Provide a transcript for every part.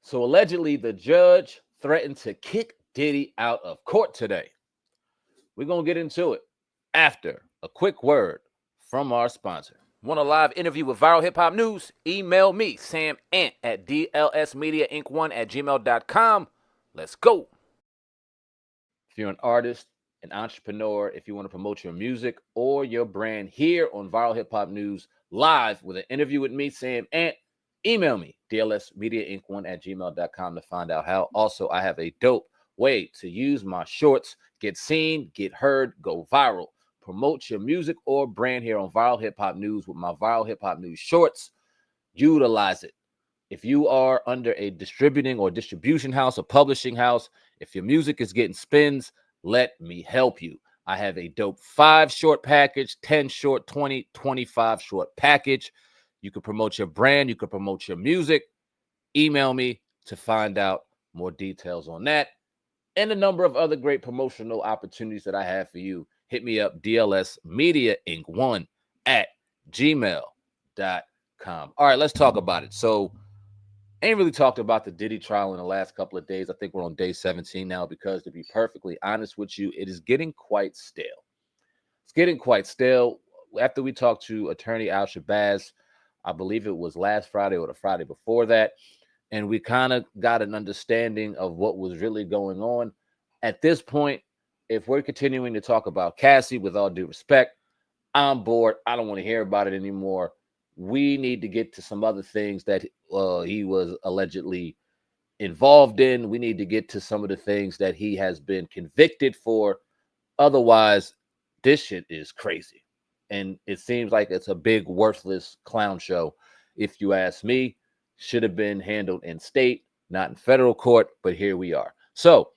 So allegedly, the judge threatened to kick Diddy out of court today. We're going to get into it after a quick word from our sponsor. Want a live interview with Viral Hip Hop News? Email me, Sam Ant, at dlsmediainc1@gmail.com. Let's go. If you're an artist, an entrepreneur, if you want to promote your music or your brand here on Viral Hip Hop News live with an interview with me, Sam Ant, email me, dlsmediainc1@gmail.com to find out how. Also, I have a dope way to use my shorts, get seen, get heard, go viral. Promote your music or brand here on Viral Hip Hop News with my Viral Hip Hop News shorts. Utilize it. If you are under a distributing or distribution house, a publishing house, if your music is getting spins, let me help you. I have a dope 5 short package, 10 short, 20, 25 short package. You can promote your brand. You can promote your music. Email me to find out more details on that and a number of other great promotional opportunities that I have for you. Hit me up, dlsmediainc1@gmail.com. All right, let's talk about it. So, ain't really talked about the Diddy trial in the last couple of days. I think we're on day 17 now because, to be perfectly honest with you, it is getting quite stale. It's getting quite stale. After we talked to attorney Al Shabazz, I believe it was last Friday or the Friday before that, and we kind of got an understanding of what was really going on. At this point, if we're continuing to talk about Cassie, with all due respect, I'm bored. I don't want to hear about it anymore. We need to get to some other things that he was allegedly involved in. We need to get to some of the things that he has been convicted for. Otherwise, this shit is crazy. And it seems like it's a big, worthless clown show. If you ask me, should have been handled in state, not in federal court, but here we are. So,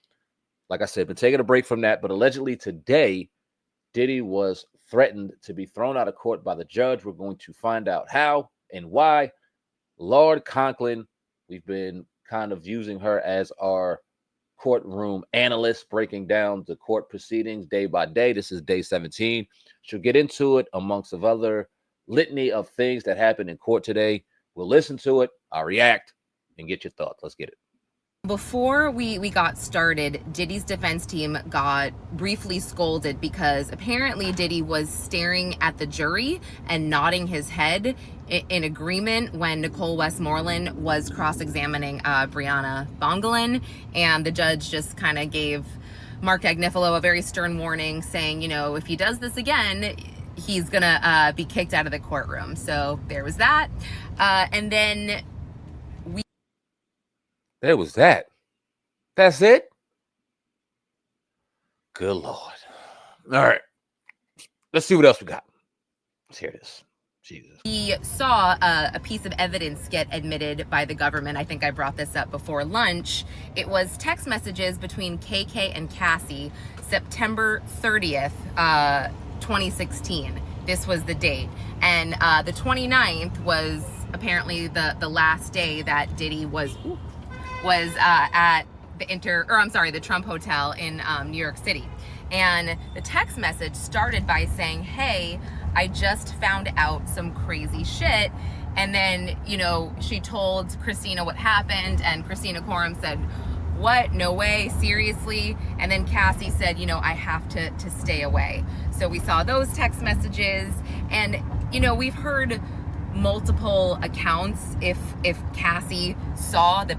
like I said, been taking a break from that, but allegedly today, Diddy was threatened to be thrown out of court by the judge. We're going to find out how and why. Lord Conklin, we've been kind of using her as our courtroom analyst, breaking down the court proceedings day by day. This is day 17. She'll get into it amongst of other litany of things that happened in court today. We'll listen to it, I'll react, and get your thoughts. Let's get it. Before we got started, Diddy's defense team got briefly scolded because apparently Diddy was staring at the jury and nodding his head in agreement when Nicole Westmoreland was cross-examining Brianna Bongelin, and the judge just kind of gave Mark Agnifilo a very stern warning saying, you know, if he does this again, he's gonna be kicked out of the courtroom. So there was that. And then there was that. That's it? Good Lord. All right. Let's see what else we got. Let's hear this. Jesus. We saw a piece of evidence get admitted by the government. I think I brought this up before lunch. It was text messages between KK and Cassie, September 30th, 2016. This was the date. And the 29th was apparently the last day that Diddy was at the Trump Hotel in New York City. And the text message started by saying, hey, I just found out some crazy shit. And then, you know, she told Christina what happened, and Christina Coram said, what? No way, seriously? And then Cassie said, you know, I have to stay away. So we saw those text messages, and, you know, we've heard multiple accounts if Cassie saw the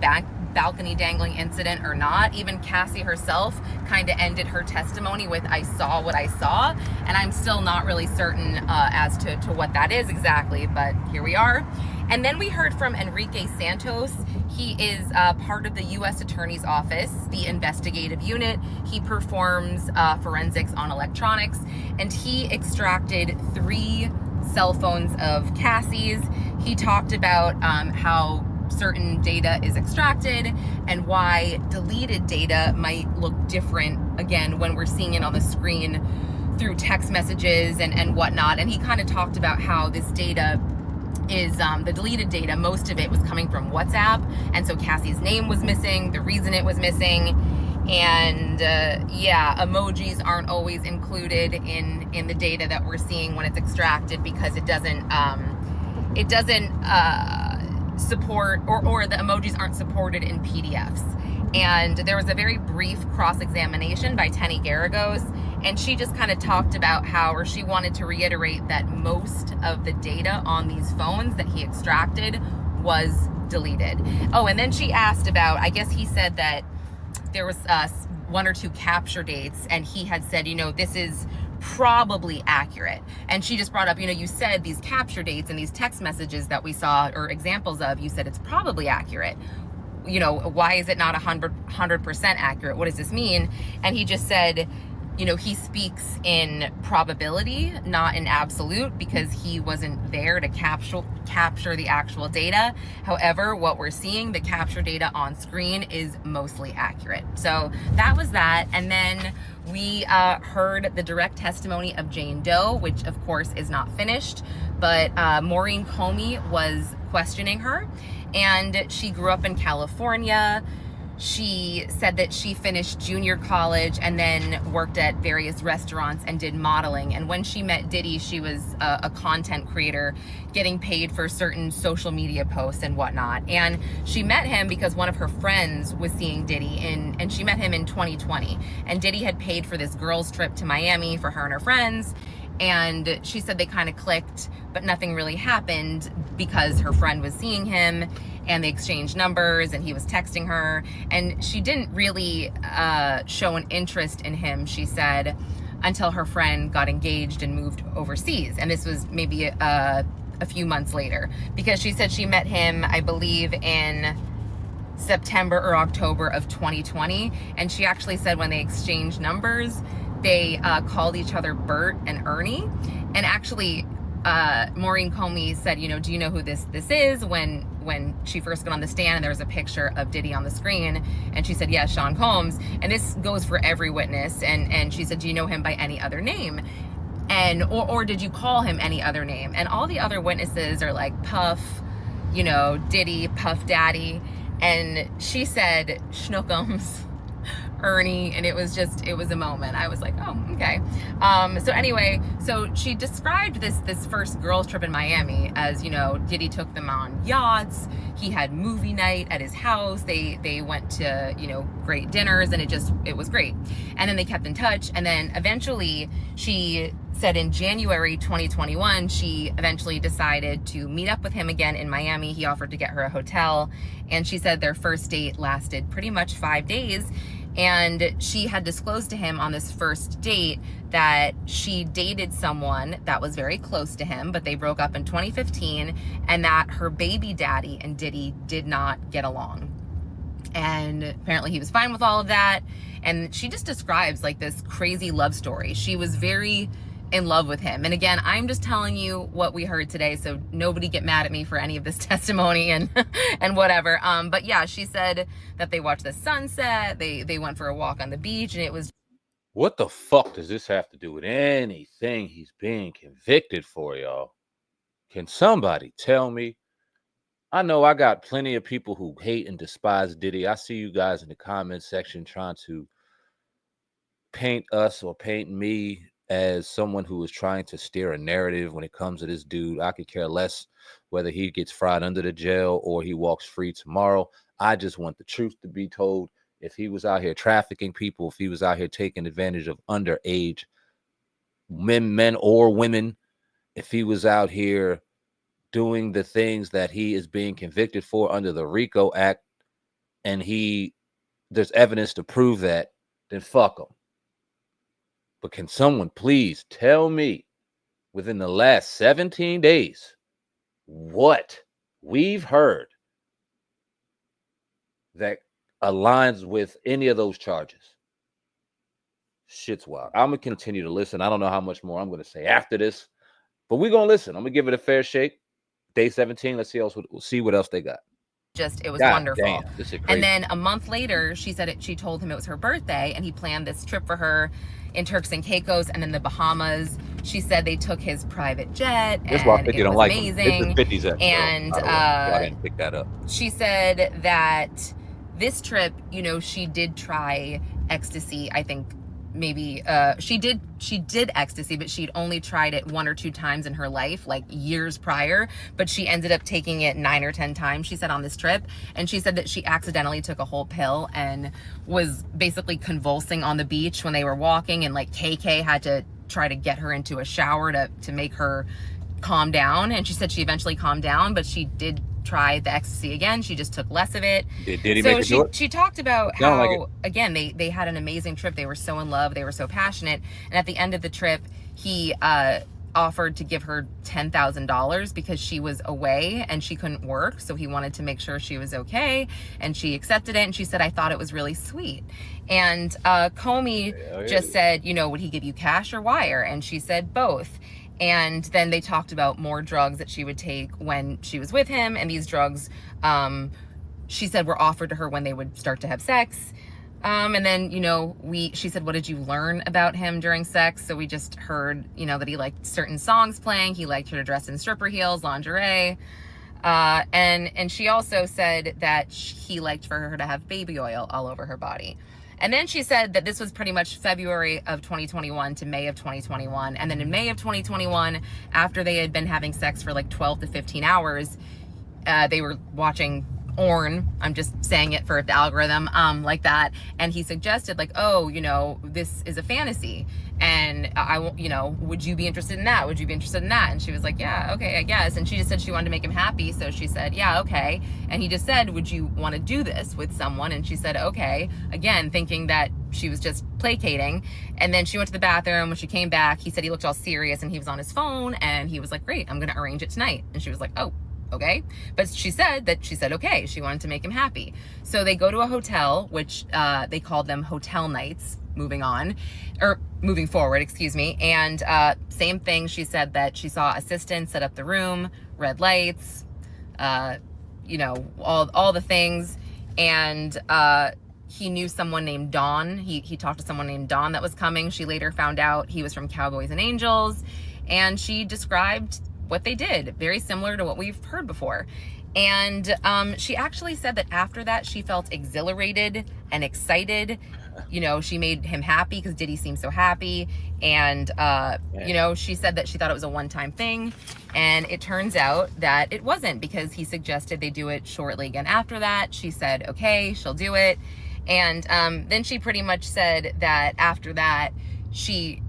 balcony dangling incident or not. Even Cassie herself kind of ended her testimony with, I saw what I saw, and I'm still not really certain as to what that is exactly, but here we are. And then we heard from Enrique Santos. He is part of the U.S. Attorney's Office, the investigative unit. He performs forensics on electronics, and he extracted 3 cell phones of Cassie's. He talked about how certain data is extracted and why deleted data might look different again when we're seeing it on the screen through text messages and whatnot. And he kind of talked about how this data is the deleted data, most of it was coming from WhatsApp, and so Cassie's name was missing, the reason it was missing, and yeah, emojis aren't always included in the data that we're seeing when it's extracted because it doesn't support, or the emojis aren't supported in PDFs. And there was a very brief cross-examination by Tenny Garagos, and she just kind of talked about how, or she wanted to reiterate that most of the data on these phones that he extracted was deleted. Oh, and then she asked about, I guess he said that there was one or two capture dates, and he had said, this is probably accurate. And she just brought up, you said these capture dates and these text messages that we saw, or examples of, you said it's probably accurate. Why is it not 100% accurate? What does this mean? And he just said, he speaks in probability, not in absolute, because he wasn't there to capture the actual data. However, what we're seeing, the capture data on screen, is mostly accurate. So that was that. And then we heard the direct testimony of Jane Doe, which of course is not finished, but Maureen Comey was questioning her, and she grew up in California. She said that she finished junior college and then worked at various restaurants and did modeling. And when she met Diddy, she was a content creator getting paid for certain social media posts and whatnot. And she met him because one of her friends was seeing Diddy, and she met him in 2020. And Diddy had paid for this girls' trip to Miami for her and her friends. And she said they kind of clicked, but nothing really happened because her friend was seeing him, and they exchanged numbers, and he was texting her. And she didn't really show an interest in him, she said, until her friend got engaged and moved overseas. And this was maybe a few months later, because she said she met him, I believe, in September or October of 2020. And she actually said when they exchanged numbers, they called each other Bert and Ernie. And actually, Maureen Comey said, do you know who this is? When she first got on the stand, and there was a picture of Diddy on the screen, and she said, yes, Sean Combs. And this goes for every witness. And she said, do you know him by any other name? And or did you call him any other name? And all the other witnesses are like Puff, Diddy, Puff Daddy. And she said Schnookums, Ernie, and it was a moment. I was like, oh, okay. So anyway, so she described this first girls trip in Miami as, Diddy took them on yachts. He had movie night at his house. They went to, great dinners, and it was great. And then they kept in touch. And then eventually, she said in January 2021, she eventually decided to meet up with him again in Miami. He offered to get her a hotel, and she said their first date lasted pretty much 5 days. And she had disclosed to him on this first date that she dated someone that was very close to him, but they broke up in 2015, and that her baby daddy and Diddy did not get along. And apparently he was fine with all of that. And she just describes like this crazy love story. She was very in love with him. And again, I'm just telling you what we heard today, so nobody get mad at me for any of this testimony and and whatever. But yeah, she said that they watched the sunset, they went for a walk on the beach, and it was... What the fuck does this have to do with anything he's being convicted for, y'all? Can somebody tell me? I know I got plenty of people who hate and despise Diddy. I see you guys in the comment section trying to paint us or paint me as someone who is trying to steer a narrative when it comes to this dude. I could care less whether he gets fried under the jail or he walks free tomorrow. I just want the truth to be told. If he was out here trafficking people, if he was out here taking advantage of underage men or women, if he was out here doing the things that he is being convicted for under the RICO Act, and there's evidence to prove that, then fuck him. But can someone please tell me within the last 17 days what we've heard that aligns with any of those charges? Shit's wild. I'm going to continue to listen. I don't know how much more I'm going to say after this, but we're going to listen. I'm going to give it a fair shake. Day 17. Let's see what else they got. It was wonderful. Damn, this is crazy. And then a month later, she told him it was her birthday, and he planned this trip for her in Turks and Caicos and then the Bahamas. She said they took his private jet. That's why I think you don't like amazing. Him. It's the 50s episode. And I didn't pick that up. She said that this trip, she did try ecstasy, I think maybe she did ecstasy, but she'd only tried it 1 or 2 times in her life, like years prior, but she ended up taking it 9 or 10 times, she said, on this trip. And she said that she accidentally took a whole pill and was basically convulsing on the beach when they were walking, and like KK had to try to get her into a shower to make her calm down. And she said she eventually calmed down, but she did try the ecstasy again. She just took less of it. Did he make So her do it? she talked about It sounded like it. how, again, they had an amazing trip. They were so in love. They were so passionate. And at the end of the trip, he offered to give her $10,000 because she was away and she couldn't work. So he wanted to make sure she was okay. And she accepted it. And she said, I thought it was really sweet. And Comey just said, you know, would he give you cash or wire? And she said both. And then they talked about more drugs that she would take when she was with him. And these drugs, she said, were offered to her when they would start to have sex. And then, you know, she said, what did you learn about him during sex? So we just heard, you know, that he liked certain songs playing. He liked her to dress in stripper heels, lingerie. And she also said that he liked for her to have baby oil all over her body. And then she said that this was pretty much February of 2021 to May of 2021. And then in May of 2021, after they had been having sex for like 12 to 15 hours, they were watching Orn, I'm just saying it for the algorithm, like that. And he suggested, like, oh, you know, this is a fantasy. And you know, would you be interested in that? Would you be interested in that? And she was like, yeah, okay, I guess. And she just said she wanted to make him happy. So she said, yeah, okay. And he just said, would you want to do this with someone? And she said, okay, again, thinking that she was just placating. And then she went to the bathroom. When she came back, he said he looked all serious and he was on his phone, and he was like, great, I'm going to arrange it tonight. And she was like, oh, okay. But she said okay, she wanted to make him happy. So they go to a hotel, which they called them hotel nights, moving forward, excuse me. And same thing, she said that she saw assistants set up the room, red lights, you know, all the things. And he knew someone named Dawn. He talked to someone named Dawn that was coming. She later found out he was from Cowboys and Angels. And she described what they did, very similar to what we've heard before. And she actually said that after that, she felt exhilarated and excited. You know, she made him happy because Diddy seemed so happy. And, you know, she said that she thought it was a one-time thing. And it turns out that it wasn't, because he suggested they do it shortly again after that. She said, okay, she'll do it. And then she pretty much said that after that, she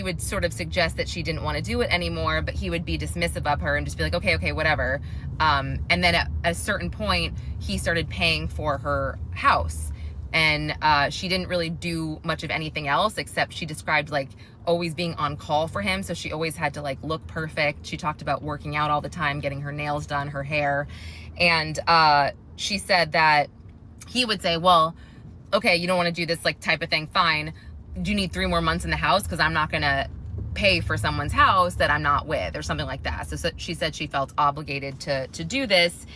would sort of suggest that she didn't want to do it anymore, but he would be dismissive of her and just be like, okay, whatever. And then at a certain point, he started paying for her house. And she didn't really do much of anything else, except she described like always being on call for him. So she always had to like look perfect. She talked about working out all the time, getting her nails done, her hair. And she said that he would say, well, okay, you don't want to do this like type of thing, fine. Do you need 3 more months in the house? Because I'm not going to pay for someone's house that I'm not with, or something like that. So she said she felt obligated to do this.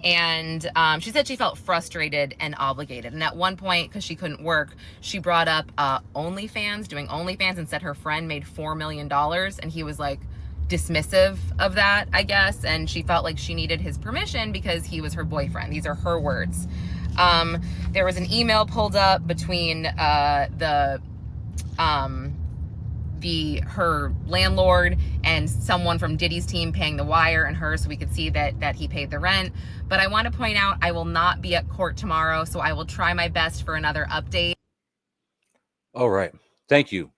And she said she felt frustrated and obligated. And at one point, because she couldn't work, she brought up doing OnlyFans, and said her friend made $4 million. And he was like dismissive of that, I guess. And she felt like she needed his permission because he was her boyfriend. These are her words. There was an email pulled up between her landlord and someone from Diddy's team paying the wire and her, so we could see that he paid the rent. But I want to point out, I will not be at court tomorrow, so I will try my best for another update. All right. Thank you.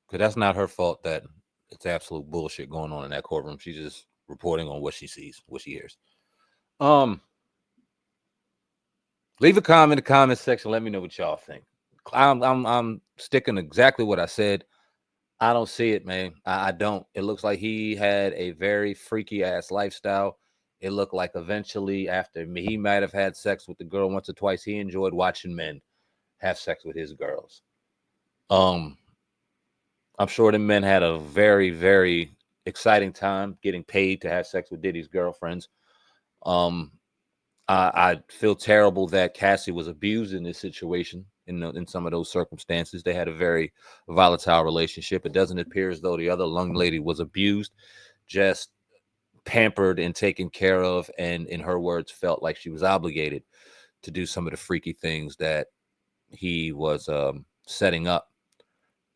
Because that's not her fault that it's absolute bullshit going on in that courtroom. She's just reporting on what she sees, what she hears. Leave a comment in the comment section. Let me know what y'all think. I'm sticking exactly what I said. I don't see it, man. I don't. It looks like he had a very freaky ass lifestyle. It looked like eventually, after he might have had sex with the girl once or twice, he enjoyed watching men have sex with his girls. I'm sure the men had a very, very exciting time getting paid to have sex with Diddy's girlfriends. I feel terrible that Cassie was abused in this situation. In some of those circumstances, they had a very volatile relationship. It doesn't appear as though the other young lady was abused, just pampered and taken care of, and in her words, felt like she was obligated to do some of the freaky things that he was setting up.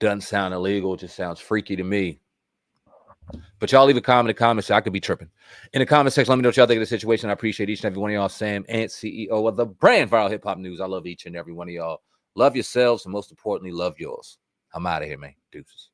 Doesn't sound illegal. It just sounds freaky to me. But y'all leave a comment in the comments. I could be tripping. In the comment section, let me know what y'all think of the situation. I appreciate each and every one of y'all. Sam Ant, CEO of the brand Viral Hip Hop News. I love each and every one of y'all. Love yourselves, and most importantly, love yours. I'm out of here, man. Deuces.